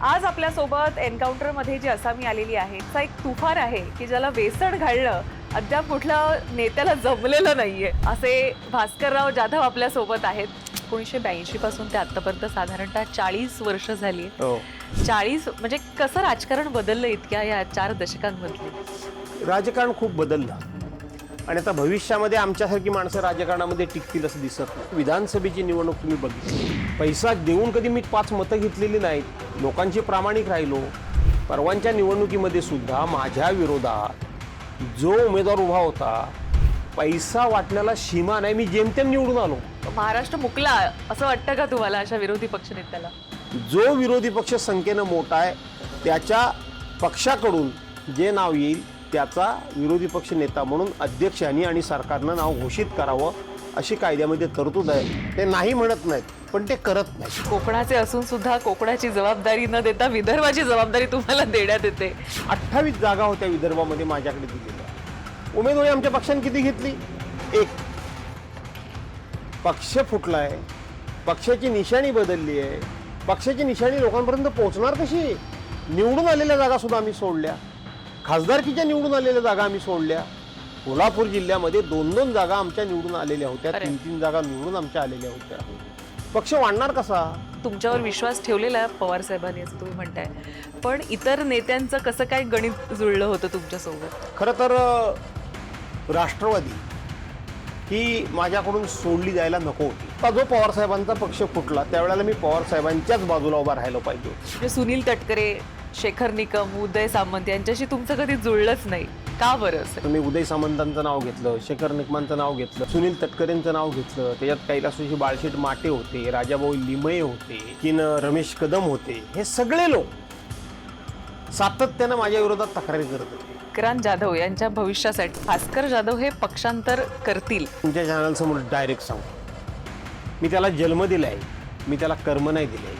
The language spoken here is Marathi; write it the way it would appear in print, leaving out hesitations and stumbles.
आज आपल्यासोबत एन्काउंटरमध्ये जी असामी आलेली आहे त्याचा एक तुफान आहे की ज्याला वेसण घालणं अद्याप कुठल्या नेत्याला जमलेलं नाहीये असे भास्करराव जाधव आपल्यासोबत आहेत. 1982 पासून ते आतापर्यंत साधारणतः 40 वर्ष झाली. 40 म्हणजे कसं राजकारण बदललं इतक्या या 4 दशकांमध्ये? राजकारण खूप बदललं आणि आता भविष्यामध्ये आमच्यासारखी माणसं राजकारणामध्ये टिकतील असं दिसत नाही. विधानसभेची निवडणूक तुम्ही बघितली, पैसा देऊन कधी मी 5 मतं घेतलेली नाहीत. लोकांची प्रामाणिक राहिलो. परवांच्या निवडणुकीमध्ये सुद्धा माझ्या विरोधात जो उमेदवार उभा होता, पैसा वाटण्याला सीमा नाही, मी जेमतेम निवडून आलो. महाराष्ट्र मुकला असं वाटतं का तुम्हाला अशा विरोधी पक्षनेत्याला? जो विरोधी पक्ष संख्येनं मोठा आहे त्याच्या पक्षाकडून जे नाव येईल त्याचा विरोधी पक्ष नेता म्हणून अध्यक्षांनी आणि सरकारनं नाव घोषित करावं अशी कायद्यामध्ये तरतूद आहे. ते नाही म्हणत नाहीत, पण ते करत नाही. कोकणाचे असून सुद्धा कोकणाची जबाबदारी न देता विदर्भाची जबाबदारी तुम्हाला देण्यात येते. 28 जागा होत्या विदर्भामध्ये माझ्याकडे दिलेल्या. उमेदवारी आमच्या पक्षाने किती घेतली? 1. पक्ष फुटलाय, पक्षाची निशाणी बदलली आहे. पक्षाची निशाणी लोकांपर्यंत पोहोचणार कशी? निवडून आलेल्या जागा सुद्धा आम्ही सोडल्या. खासदारकीच्या निवडून आलेल्या जागा आम्ही सोडल्या. कोल्हापूर जिल्ह्यामध्ये 2-2 जागा आमच्या निवडून आलेल्या होत्या, 3-3 जागा निवडून आमच्या आलेल्या होत्या. पक्ष वाढणार कसा? तुमच्यावर विश्वास ठेवलेला पवार साहेबांनी असं तुम्ही म्हणताय, पण इतर नेत्यांचं कसं काय गणित जुळलं होतं तुमच्यासोबत? खरं तर राष्ट्रवादी ही माझ्याकडून सोडली जायला नको होती. आता जो पवार साहेबांचा पक्ष फुटला त्यावेळेला मी पवार साहेबांच्याच बाजूला उभा राहायला पाहिजे. म्हणजे सुनील तटकरे, शेखर निकम, उदय सामंत यांच्याशी तुमचं कधी जुळलंच नाही का बरं? असं तुम्ही उदय सामंतांचं नाव घेतलं, शेखर निकमांचं नाव घेतलं, सुनील तटकरेंचं नाव घेतलं, त्याच्यात कैलासोशी बाळशेठ माटे होते, राजाभाऊ लिमये होते, की रमेश कदम होते. हे सगळे लोक सातत्यानं माझ्या विरोधात तक्रारी करत होते. विक्रांत जाधव यांच्या भविष्यासाठी भास्कर जाधव हे पक्षांतर करतील? तुमच्या चॅनल समोर डायरेक्ट सांगतो, मी त्याला जन्म दिलाय, मी त्याला कर्म नाही दिले.